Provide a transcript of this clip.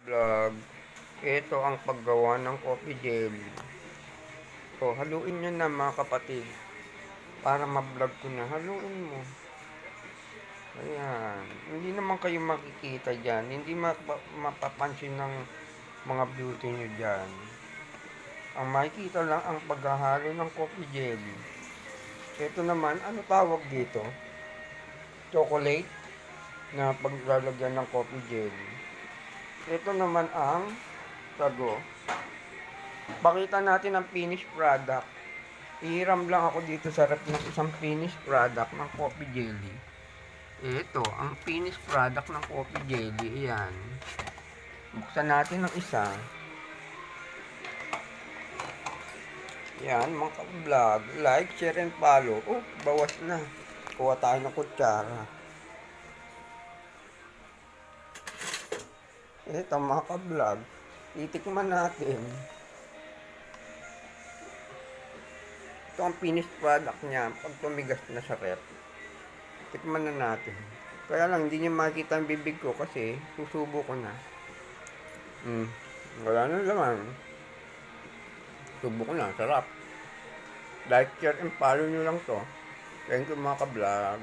Vlog. Ito ang paggawa ng coffee jelly. So, haluin nyo na mga kapatid. Para ma-vlog ko na. Haluin mo. Ayan. Hindi naman kayo makikita dyan. Hindi mapapansin ng mga beauty nyo dyan. Ang makikita lang ang paghahalo ng coffee jelly. Ito naman, ano tawag dito? Chocolate na paglalagyan ng coffee jelly. Ito naman ang sago. Pakita natin ang finished product. Ihiram lang ako dito sa rep ng isang finished product ng coffee jelly. Ito, ang finished product ng coffee jelly. Ayan. Buksan natin ang isa. Ayan, mga ka-vlog. Like, share, and follow. Oh, bawas na. Kuha tayo ng kutsara. Ito, mga ka-vlog. Titikman natin. Ito ang finished product niya pag tumigas na sa rep. Tikman na natin. Kaya lang, hindi niya makita ang bibig ko kasi susubo ko na. Wala na naman. Subo ko na, sarap. Like, share, and follow nyo lang to. Thank you mga ka-vlog.